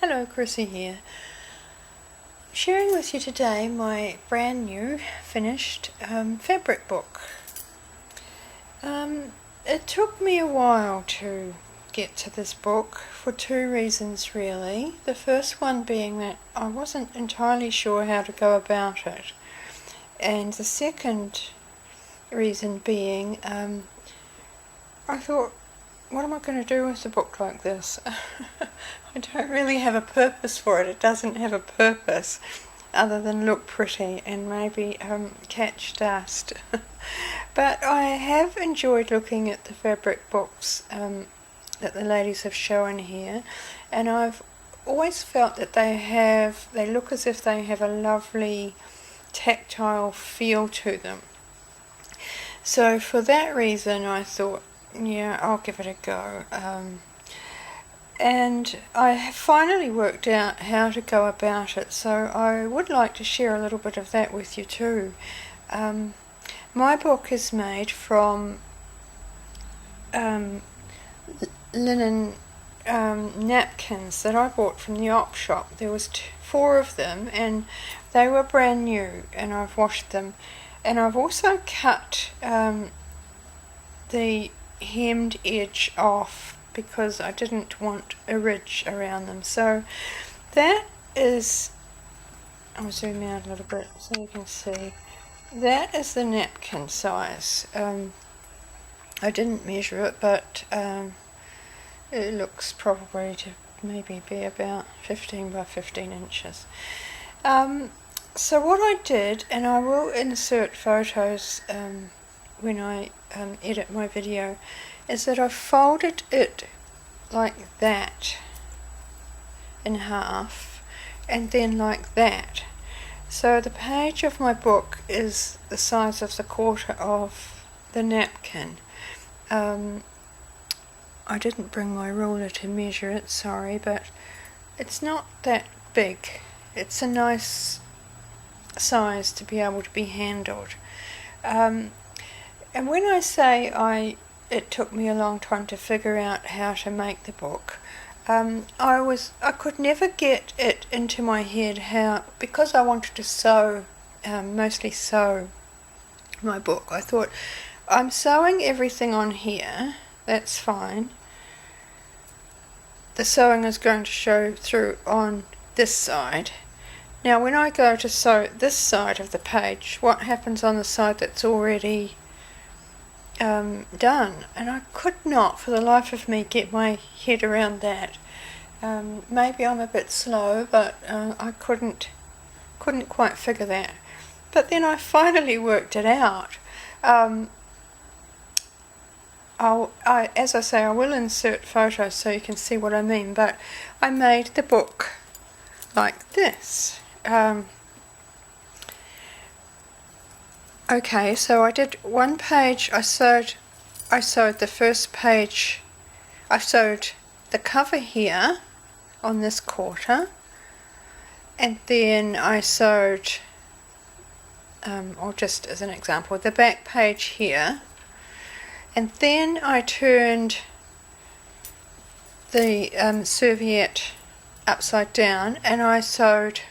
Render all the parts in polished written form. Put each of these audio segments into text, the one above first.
Hello, Chrissy here. Sharing with you today my brand new finished fabric book. It took me a while to get to this book for two reasons really. The first one being that I wasn't entirely sure how to go about it, and the second reason being I thought, what am I going to do with a book like this? I don't really have a purpose for it. It doesn't have a purpose other than look pretty and maybe catch dust. But I have enjoyed looking at the fabric books that the ladies have shown here, and I've always felt that they look as if they have a lovely tactile feel to them. So for that reason I thought, yeah, I'll give it a go. And I have finally worked out how to go about it, so I would like to share a little bit of that with you too. My book is made from linen napkins that I bought from the op shop. There was 4 of them and they were brand new, and I've washed them, and I've also cut the hemmed edge off because I didn't want a ridge around them. So that is, I'll zoom out a little bit so you can see, that is the napkin size. I didn't measure it, but it looks probably to maybe be about 15 by 15 inches. So what I did, and I will insert photos when I edit my video, is that I folded it like that in half and then like that. So the page of my book is the size of the quarter of the napkin. I didn't bring my ruler to measure it, sorry, but it's not that big. It's a nice size to be able to be handled. And when I say it took me a long time to figure out how to make the book, I could never get it into my head how, because I wanted to sew, mostly sew my book. I thought, I'm sewing everything on here, that's fine. The sewing is going to show through on this side. Now when I go to sew this side of the page, what happens on the side that's already done? And I could not for the life of me get my head around that. Maybe I'm a bit slow, but I couldn't quite figure that. But then I finally worked it out. As I say, I will insert photos so you can see what I mean, but I made the book like this. Okay, so I did one page. I sewed the first page. I sewed the cover here on this quarter, and then I sewed, or just as an example, the back page here, and then I turned the serviette upside down and I sewed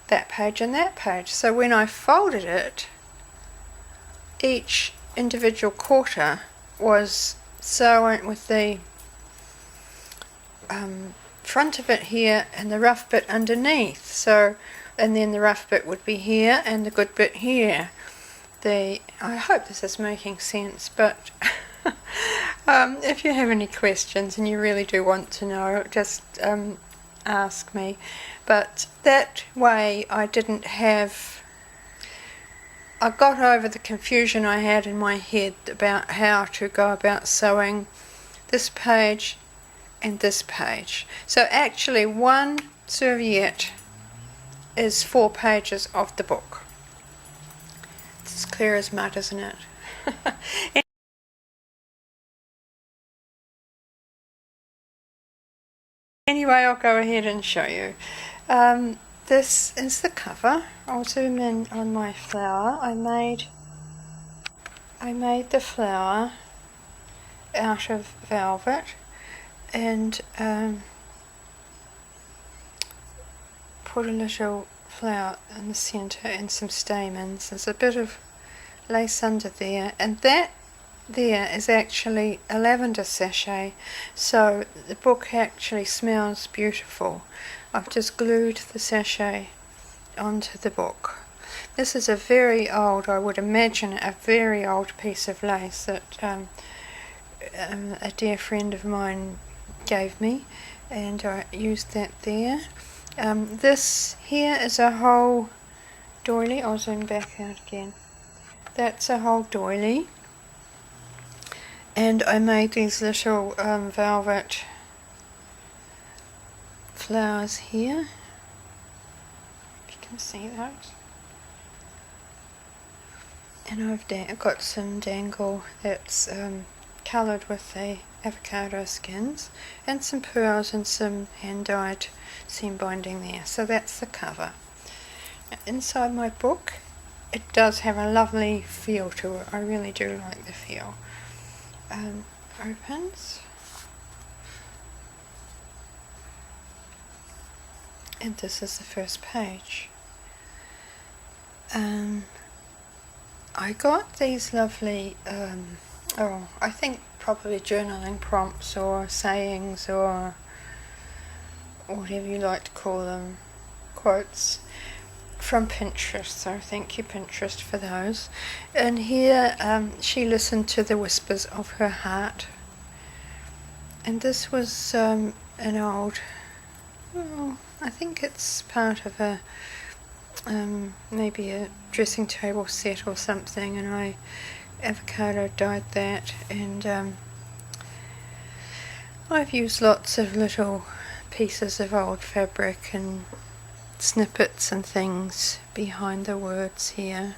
that page and that page. So when I folded it, each individual quarter was sewn with the front of it here and the rough bit underneath. So, and then the rough bit would be here and the good bit here. I hope this is making sense, but if you have any questions and you really do want to know, just ask me. But that way I got over the confusion I had in my head about how to go about sewing this page and this page. So actually one serviette is 4 pages of the book. It's as clear as mud, isn't it? Anyway, I'll go ahead and show you. This is the cover. I'll zoom in on my flower. I made the flower out of velvet, and put a little flower in the centre and some stamens. There's a bit of lace under there, and that there is actually a lavender sachet, so the book actually smells beautiful. I've just glued the sachet onto the book. This is a very old, I would imagine, a very old piece of lace that a dear friend of mine gave me, and I used that there. This here is a whole doily. I'll zoom back out again. That's a whole doily, and I made these little velvet flowers here, if you can see those. And I've got some dangle that's coloured with the avocado skins, and some pearls and some hand-dyed seam binding there. So that's the cover. Now, inside my book, it does have a lovely feel to it. I really do like the feel. Opens, and this is the first page. I got these lovely, I think probably journaling prompts or sayings or whatever you like to call them, quotes, from Pinterest, so thank you Pinterest for those. And here she listened to the whispers of her heart, and this was an old, I think it's part of a maybe a dressing table set or something, and I avocado dyed that, and I've used lots of little pieces of old fabric and snippets and things behind the words here.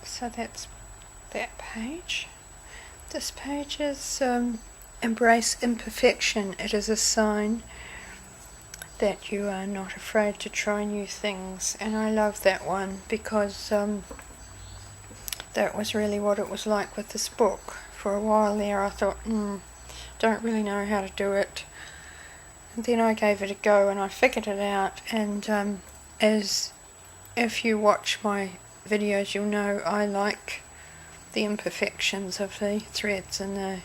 So that's that page. This page is Embrace Imperfection. It is a sign that you are not afraid to try new things, and I love that one because that was really what it was like with this book. For a while there I thought, don't really know how to do it, and then I gave it a go and I figured it out, and as if you watch my videos you'll know I like the imperfections of the threads and the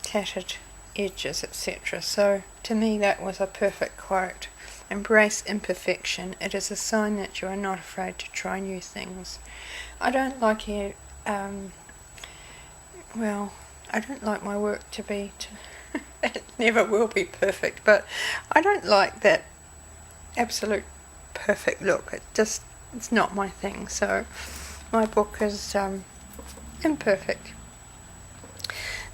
tattered edges, etc. So to me that was a perfect quote. Embrace imperfection. It is a sign that you are not afraid to try new things. I don't like you, I don't like my work to be, it never will be perfect, but I don't like that absolute perfect look. It's not my thing, so my book is imperfect.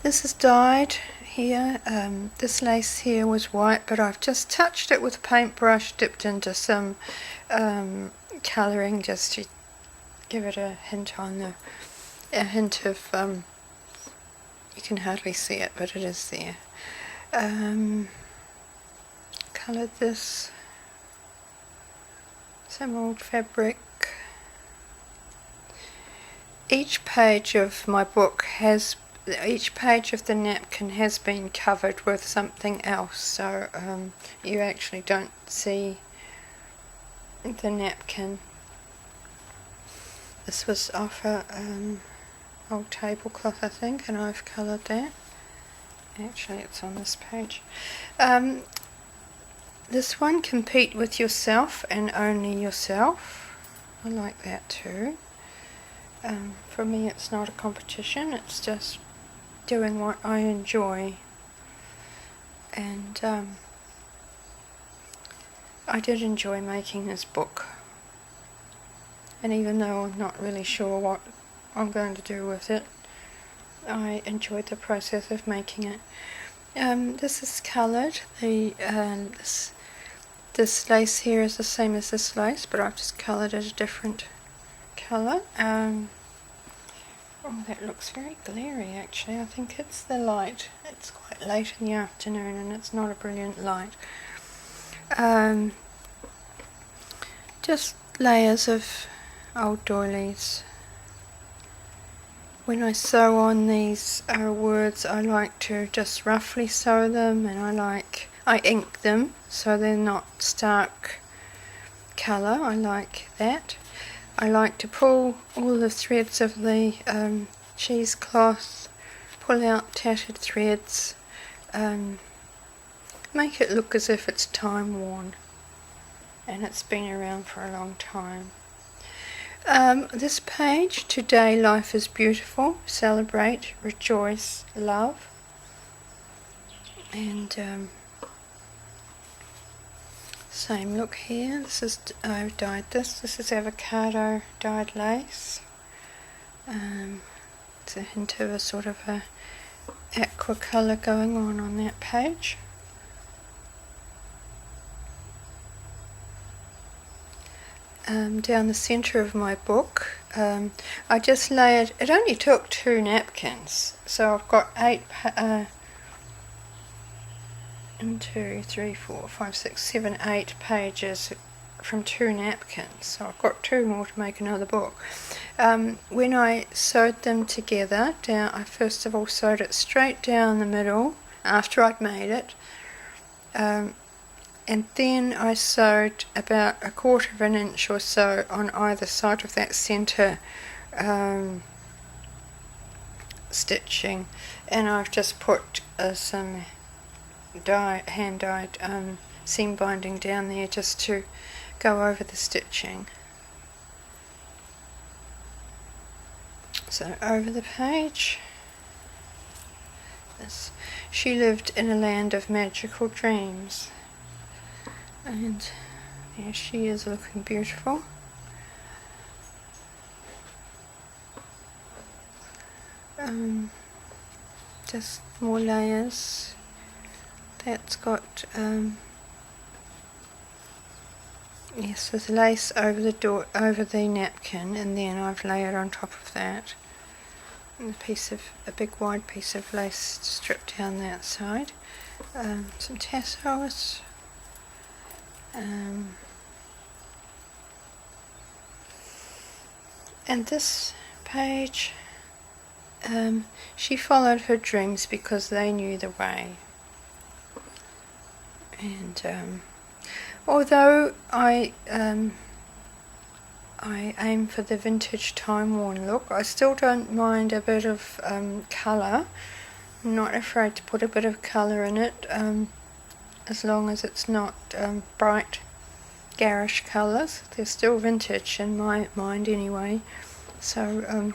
This is dyed here. This lace here was white, but I've just touched it with a paintbrush, dipped into some colouring just to give it a hint of, you can hardly see it, but it is there. Coloured this, some old fabric. Each page of my book each page of the napkin has been covered with something else, so you actually don't see the napkin. This was off a old tablecloth, I think, and I've coloured that. Actually, it's on this page. This one, compete with yourself and only yourself. I like that too. For me, it's not a competition, it's just doing what I enjoy, and I did enjoy making this book, and even though I'm not really sure what I'm going to do with it, I enjoyed the process of making it. This is coloured. This lace here is the same as this lace, but I've just coloured it a different colour. Oh, that looks very glary actually. I think it's the light. It's quite late in the afternoon and it's not a brilliant light. Just layers of old doilies. When I sew on these words, I like to just roughly sew them, and I ink them so they're not stark colour. I like that. I like to pull all the threads of the cheesecloth, pull out tattered threads, make it look as if it's time worn and it's been around for a long time. This page, today life is beautiful, celebrate, rejoice, love, and same look here. This is, I've dyed this. This is avocado dyed lace. It's a hint of a sort of a aqua colour going on that page. Down the centre of my book, I just layered, it only took 2 napkins, so I've got 8, 1, 2, 3, 4, 5, 6, 7, 8 pages from 2 napkins, so I've got 2 more to make another book. When I sewed them together, I first of all sewed it straight down the middle after I'd made it, and then I sewed about 1/4 of an inch or so on either side of that centre stitching, and I've just put some hand-dyed seam binding down there just to go over the stitching. So over the page, she lived in a land of magical dreams. And there she is, looking beautiful. Just more layers. That's got yes, there's lace over the napkin, and then I've layered on top of that a big wide piece of lace stripped down that side. Some tassels. And this page, she followed her dreams because they knew the way. And although I aim for the vintage time-worn look, I still don't mind a bit of colour. I'm not afraid to put a bit of colour in it, as long as it's not bright, garish colours. They're still vintage in my mind anyway. So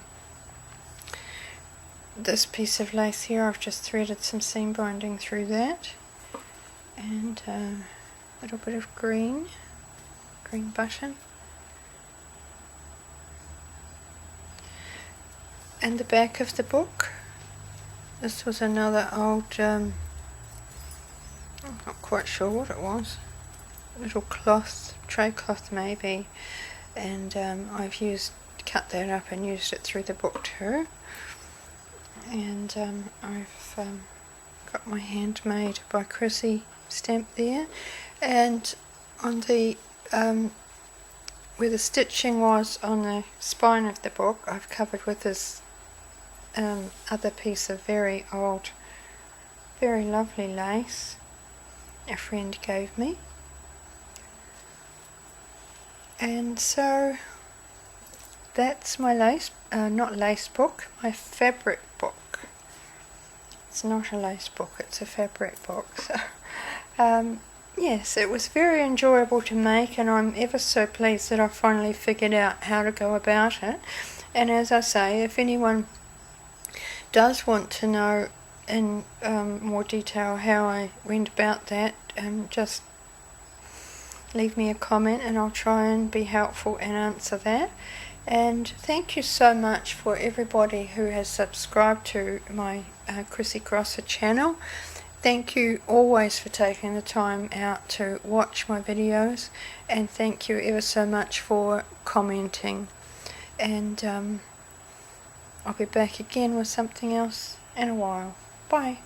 this piece of lace here, I've just threaded some seam binding through that, and a little bit of green button. And the back of the book, this was another old, I'm not quite sure what it was, little cloth, tray cloth maybe, and I've cut that up and used it through the book too. And I've got my handmade by Chrissy stamp there, and on the where the stitching was on the spine of the book, I've covered with this other piece of very old, very lovely lace a friend gave me. And so that's my lace, not lace book, my fabric book. It's not a lace book, it's a fabric book. So yes, it was very enjoyable to make, and I'm ever so pleased that I finally figured out how to go about it. And as I say, if anyone does want to know in more detail how I went about that, just leave me a comment and I'll try and be helpful and answer that. And thank you so much for everybody who has subscribed to my Chrissy Grosser channel. Thank you always for taking the time out to watch my videos, and thank you ever so much for commenting. And I'll be back again with something else in a while. Bye.